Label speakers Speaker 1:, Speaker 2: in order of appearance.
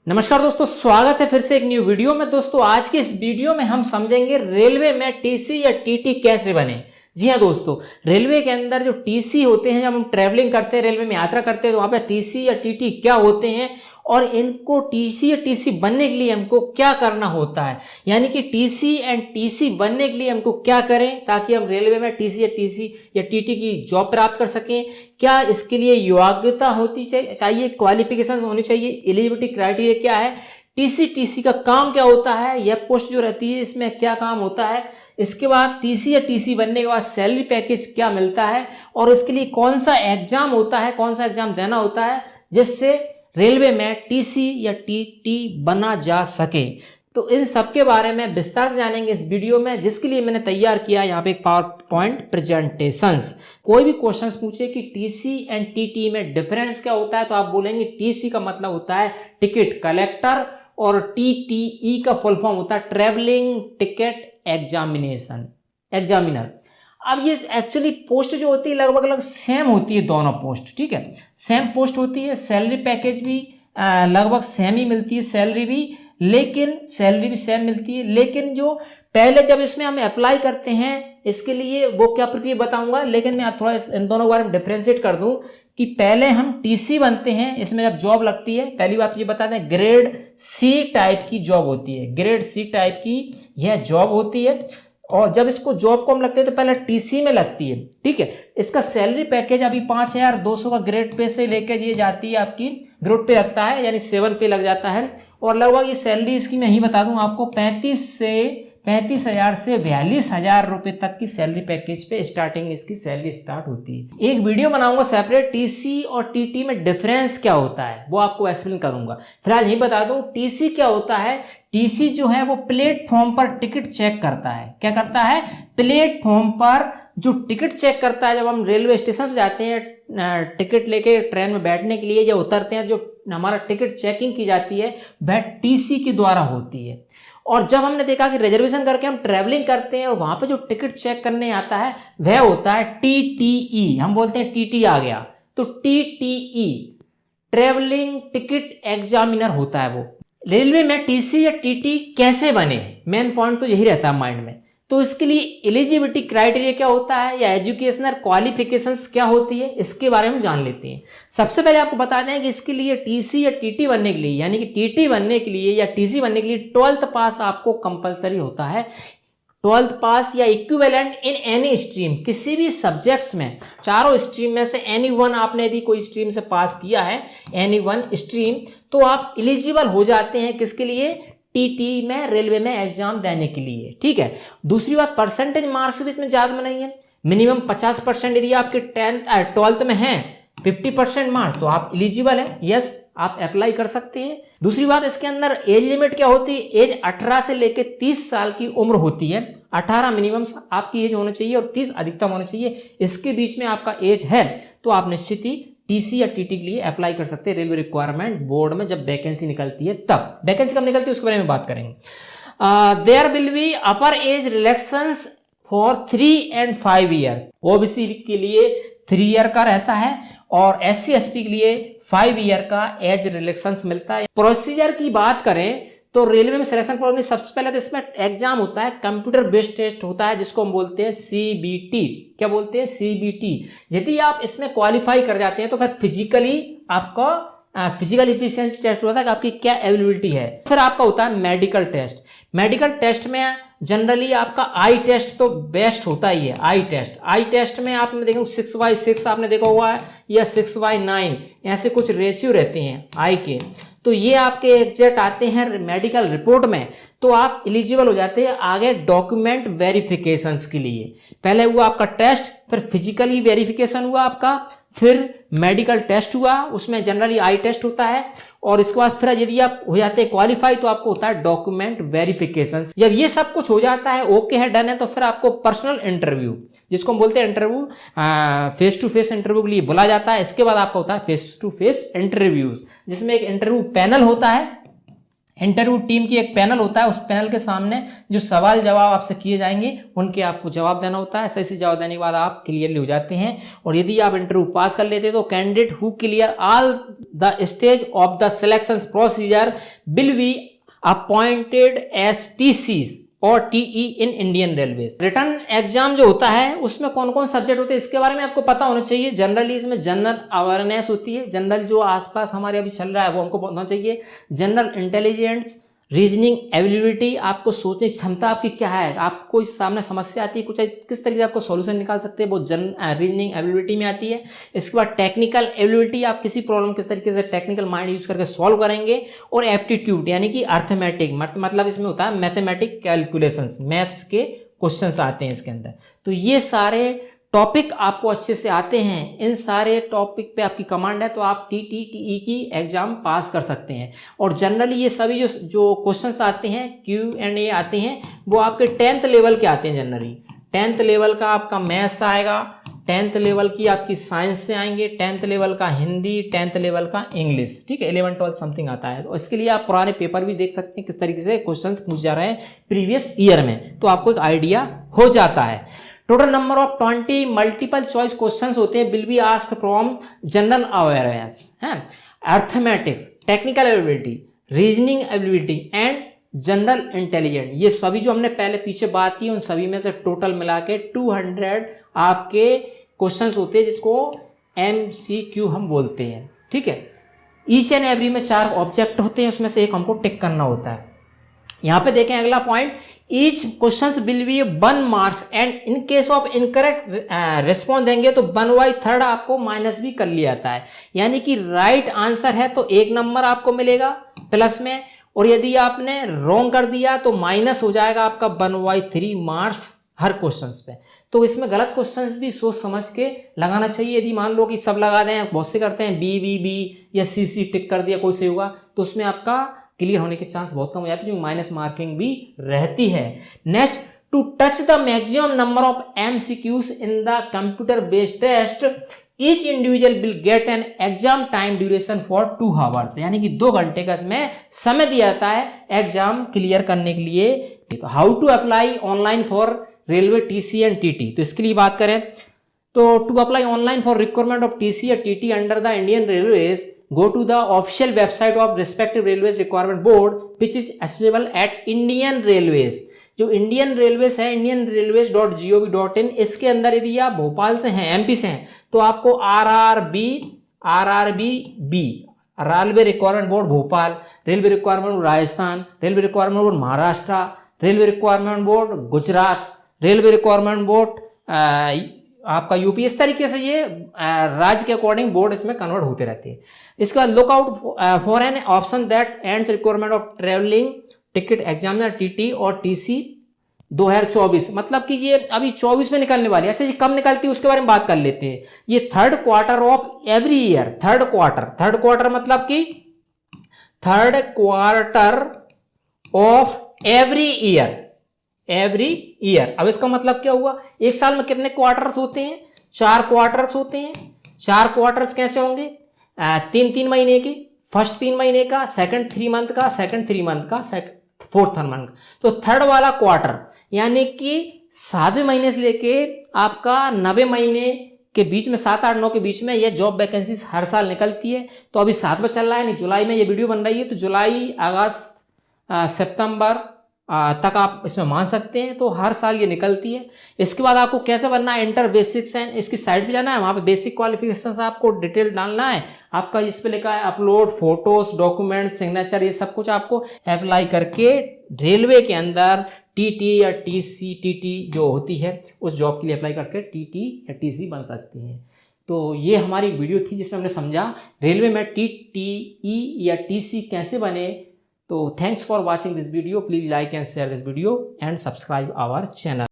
Speaker 1: नमस्कार दोस्तों, स्वागत है फिर से एक न्यू वीडियो में। दोस्तों आज के इस वीडियो में हम समझेंगे रेलवे में टीसी या टीटी कैसे बने। जी हाँ दोस्तों, रेलवे के अंदर जो टीसी होते हैं, जब हम ट्रैवलिंग करते हैं, रेलवे में यात्रा करते हैं, तो वहाँ पे टीसी या टीटी क्या होते हैं और इनको टीसी या टीसी बनने के लिए हमको क्या करना होता है, यानी कि टीसी एंड टीसी बनने के लिए हमको क्या करें ताकि हम रेलवे में टीसी या टीटी की जॉब प्राप्त कर सकें। क्या इसके लिए योग्यता होती चाहिए, क्वालिफिकेशन होनी चाहिए, एलिजिबिलिटी क्राइटेरिया क्या है, टीसी का काम क्या होता है, यह पोस्ट जो रहती है इसमें क्या काम होता है, इसके बाद टीसी या टीसी बनने के बाद सैलरी पैकेज क्या मिलता है और इसके लिए कौन सा एग्जाम होता है, कौन सा एग्जाम देना होता है जिससे रेलवे में टीसी या टीटी बना जा सके। तो इन सब के बारे में विस्तार से जानेंगे इस वीडियो में, जिसके लिए मैंने तैयार किया यहाँ पे एक पावर पॉइंट प्रेजेंटेशंस। कोई भी क्वेश्चंस पूछे कि टीसी एंड टीटी में डिफरेंस क्या होता है, तो आप बोलेंगे टीसी का मतलब होता है टिकट कलेक्टर और टीटीई का फुल फॉर्म होता है ट्रेवलिंग टिकट एग्जामिनर। अब ये एक्चुअली पोस्ट जो होती है लगभग सेम होती है, दोनों पोस्ट ठीक है, सेम पोस्ट होती है। सैलरी पैकेज भी लगभग सेम ही मिलती है, सैलरी भी सेम मिलती है। लेकिन जो पहले जब इसमें हम अप्लाई करते हैं इसके लिए वो क्या प्रक्रिया बताऊंगा, लेकिन मैं थोड़ा इन दोनों के बारे में डिफ्रेंशिएट कर दूं कि पहले हम टीसी बनते हैं, इसमें जब जॉब लगती है, पहली बात ये बता दें ग्रेड सी टाइप की जॉब होती है, ग्रेड सी टाइप की यह जॉब होती है। और जब इसको जॉब को हम लगते हैं तो पहले टीसी में लगती है, ठीक है। इसका सैलरी पैकेज अभी 5200 का ग्रेड पे से लेकर ये जाती है आपकी ग्रेड पे लगता है, यानी 7 पे लग जाता है। और लगभग ये सैलरी इसकी मैं ही बता दूं आपको 35,000 से 42,000 रुपए तक की सैलरी पैकेज पे स्टार्टिंग इसकी सैलरी स्टार्ट होती है। एक वीडियो बनाऊंगा सेपरेट टीसी और टीटी में डिफरेंस क्या होता है वो आपको एक्सप्लेन करूंगा। फिलहाल यही बता दूं टीसी क्या होता है। टीसी जो है वो प्लेटफॉर्म पर टिकट चेक करता है। क्या करता है? प्लेटफॉर्म पर जो टिकट चेक करता है। जब हम रेलवे स्टेशन पर जाते हैं टिकट लेके ट्रेन में बैठने के लिए, जब उतरते हैं, जो हमारा टिकट चेकिंग की जाती है वह टीसी के द्वारा होती है। और जब हमने देखा कि रिजर्वेशन करके हम ट्रैवलिंग करते हैं और वहां पे जो टिकट चेक करने आता है वह होता है टीटीई। हम बोलते हैं टीटी आ गया तो टीटीई ट्रैवलिंग टिकट एग्जामिनर होता है वो। रेलवे में टीसी या टीटी कैसे बने, मेन पॉइंट तो यही रहता है माइंड में। तो इसके लिए एलिजिबिलिटी क्राइटेरिया क्या होता है या एजुकेशनल क्वालिफिकेशंस क्या होती है, इसके बारे में जान लेते हैं। सबसे पहले आपको बता दें कि इसके लिए टीसी या टीटी बनने के लिए, यानी कि टीटी बनने के लिए या टीसी बनने के लिए 12th पास आपको कंपलसरी होता है। 12th पास या इक्विवेलेंट इन एनी स्ट्रीम, किसी भी सब्जेक्ट्स में, चारों स्ट्रीम में से एनी वन आपने यदि कोई स्ट्रीम से पास किया है, एनी वन स्ट्रीम, तो आप एलिजिबल हो जाते हैं किसके लिए? टीटी में, रेलवे में एग्जाम देने के लिए, ठीक है। दूसरी बात, परसेंटेज मार्क्स भी इसमें ज्यादा नहीं है, मिनिमम 50%। यदि आपके 12th में है 50% मार्क्स तो आप एलिजिबल है, यस आप अप्लाई कर सकते हैं। दूसरी बात, इसके अंदर एज लिमिट क्या होती है? एज 18 से लेकर 30 साल की उम्र होती है। 18 मिनिमम आपकी एज होनी चाहिए और 30 अधिकतम होनी चाहिए। इसके बीच में आपका एज है तो आप निश्चित ही टीसी या टीटी के लिए अप्लाई कर सकते हैं रेलवे रिक्वायरमेंट बोर्ड में जब वैकेंसी निकलती है तब। वैकेंसी कब निकलती है उसके बारे में बात करेंगे। There will be upper age relaxations for 3 and 5 year. OBC के लिए 3 ईयर का रहता है और SC ST के लिए 5 ईयर का एज रिलैक्सेशंस मिलता है। प्रोसीजर की बात करें तो रेलवे में सिलेक्शन प्रोसेस सबसे पहले तो इसमें एग्जाम होता है, कंप्यूटर बेस्ड टेस्ट होता है जिसको हम बोलते हैं CBT। क्या बोलते हैं? CBT। यदि आप इसमें क्वालिफाई कर जाते हैं तो फिर फिजिकली आपका फिजिकल एफिशिएंसी टेस्ट होता है कि आपकी क्या एबिलिटी है। फिर आपका होता है मेडिकल टेस्ट। मेडिकल टेस्ट में जनरली आपका आई टेस्ट तो बेस्ट होता ही है। आई टेस्ट में आपने देखा 6/6 आपने देखा हुआ है या 6/9, ऐसे कुछ रेशियो रहते हैं आई के। तो ये आपके एग्जैक्ट आते हैं मेडिकल रिपोर्ट में, तो आप एलिजिबल हो जाते हैं आगे डॉक्यूमेंट वेरिफिकेशंस के लिए। पहले हुआ आपका टेस्ट, फिर फिजिकली वेरिफिकेशन हुआ आपका, फिर मेडिकल टेस्ट हुआ, उसमें जनरली आई टेस्ट होता है, और इसके बाद फिर यदि आप हो जाते हैं क्वालिफाई तो आपको होता है डॉक्यूमेंट वेरिफिकेशन। जब ये सब कुछ हो जाता है, ओके है, डन है, तो फिर आपको पर्सनल इंटरव्यू, जिसको हम बोलते हैं interview, face to face interview के लिए बुला जाता है। इसके बाद आपका होता है फेस टू फेस इंटरव्यूज, जिसमें एक इंटरव्यू पैनल होता है, इंटरव्यू टीम की एक पैनल होता है, उस पैनल के सामने जो सवाल जवाब आपसे किए जाएंगे उनके आपको जवाब देना होता है। सही से जवाब देने के बाद आप क्लियरली हो जाते हैं। और यदि आप इंटरव्यू पास कर लेते हैं तो candidate who clear all the stage of the selection procedure will be appointed as TCs और TE in Indian railways. Written exam जो होता है उसमें कौन कौन सब्जेक्ट होते हैं इसके बारे में आपको पता होना चाहिए। जनरली इसमें जनरल अवेयरनेस होती है, जनरल जो आसपास हमारे अभी चल रहा है वो हमको पता चाहिए। जनरल इंटेलिजेंस, रीजनिंग एबिलिटी, आपको सोचने की क्षमता आपकी क्या है, आपको इस सामने समस्या आती है कुछ किस तरीके से आपको सॉल्यूशन निकाल सकते हैं, वो रीजनिंग एबिलिटी में आती है। इसके बाद टेक्निकल एबिलिटी, आप किसी प्रॉब्लम किस तरीके से टेक्निकल माइंड यूज करके सॉल्व करेंगे। और एप्टीट्यूड यानी कि अर्थमेटिक, मतलब इसमें होता है मैथमेटिक कैलकुलेशंस, मैथ्स के क्वेश्चंस आते हैं इसके अंदर। तो ये सारे टॉपिक आपको अच्छे से आते हैं, इन सारे टॉपिक पे आपकी कमांड है तो आप टीटीई की एग्जाम पास कर सकते हैं। और जनरली ये सभी जो क्वेश्चंस आते हैं, Q&A आते हैं, वो आपके 10th लेवल के आते हैं। जनरली 10th लेवल का आपका मैथ्स आएगा, 10th लेवल की आपकी साइंस से आएंगे, 10th लेवल का हिंदी, 10th लेवल का इंग्लिश, ठीक है, 11 12 समथिंग आता है। तो इसके लिए आप पुराने पेपर भी देख सकते हैं किस तरीके से क्वेश्चंस पूछ जा रहे हैं प्रीवियस ईयर में, तो आपको एक आइडिया हो जाता है। Total number of 20 multiple choice questions होते हैं, will be asked from general awareness, arithmetics, technical ability, reasoning ability and general intelligent. ये सभी जो हमने पहले पीछे बात की उन सभी में से टोटल मिला के 200 आपके क्वेश्चंस होते हैं जिसको MCQ हम बोलते हैं, ठीक है। ईच एंड एवरी में 4 ऑब्जेक्ट होते हैं, उसमें से एक हमको टिक करना होता है। यहां पे देखें अगला point, each questions will be 1 marks and in case of incorrect response देंगे तो 1/3 आपको माइनस भी कर लिया जाता है। यानी कि राइट आंसर है तो 1 नंबर आपको मिलेगा प्लस में, और यदि आपने रॉन्ग कर दिया तो माइनस हो जाएगा आपका 1/3 मार्क्स हर क्वेश्चंस पे। तो इसमें गलत क्वेश्चंस भी सोच समझ के लगाना चाहिए। यदि मान लो कि सब लगा दें, बहुत से करते हैं बी या सी टिक कर दिया कोई से होगा, तो उसमें आपका क्लियर होने के चांस बहुत कम हो जाते हैं, माइनस मार्किंग भी रहती है। Next, to touch the maximum number of MCQs in the computer based test each individual will get an exam time duration for 2 hours. यानी कि 2 घंटे का इसमें समय दिया जाता है एग्जाम क्लियर करने के लिए। तो how to apply online for railway TC and TT, तो इसके लिए बात करें तो to apply online for requirement of TC या TT under the Indian railways, go to the official website of respective railways requirement board which is accessible at Indian Railways। जो Indian railways है indianrailways.gov.in, इसके अंदर यदि आप भोपाल से हैं, MP से हैं, तो आपको RRB railway requirement board Bhopal, railway requirement board Rajasthan, railway requirement board Maharashtra, railway requirement board Gujarat, railway requirement board आपका यूपी, इस तरीके से ये राज्य के अकॉर्डिंग बोर्ड इसमें कन्वर्ट होते रहते हैं। इसके बाद look out for an option that ends requirement of travelling ticket examiner TT और TC 2024, मतलब कि ये अभी 24 में निकलने वाली है। अच्छा, ये कब निकलती है उसके बारे में बात कर लेते हैं। ये 3rd quarter of every year, 3rd quarter मतलब कि 3rd quarter of every year. अब इसका मतलब क्या हुआ, एक साल में कितने क्वार्टर्स होते हैं? 4 क्वार्टर्स होते हैं। 4 क्वार्टर्स कैसे होंगे? 3 महीने के, फर्स्ट 3 महीने का, सेकंड 3 मंथ का, सेकंड 3 मंथ का, फोर्थ मंथ। तो 3rd वाला क्वार्टर यानी कि 7वें महीने से लेके आपका 90 महीने के बीच में, 7 8 9 के बीच में, ये जॉब वैकेंसी हर साल निकलती है। तो अभी 7वां चल रहा है, नहीं जुलाई में ये वीडियो बन रही है, तो जुलाई अगस्त सितंबर तक आप इसमें मान सकते हैं। तो हर साल ये निकलती है। इसके बाद आपको कैसे बनना है, इंटर बेसिक्स एंड इसकी साइट पे जाना है, वहाँ पे बेसिक क्वालिफिकेशन आपको डिटेल डालना है। आपका इस पे लिखा है अपलोड फोटोज, डॉक्यूमेंट, सिग्नेचर, ये सब कुछ आपको अप्लाई करके रेलवे के अंदर TT या TT जो होती है उस जॉब के लिए अप्लाई करके TT या TC बन सकते हैं। तो ये हमारी वीडियो थी जिसमें हमने समझा रेलवे में TTE या TC कैसे बने। तो thanks for watching this video. Please like and share this video and subscribe our channel.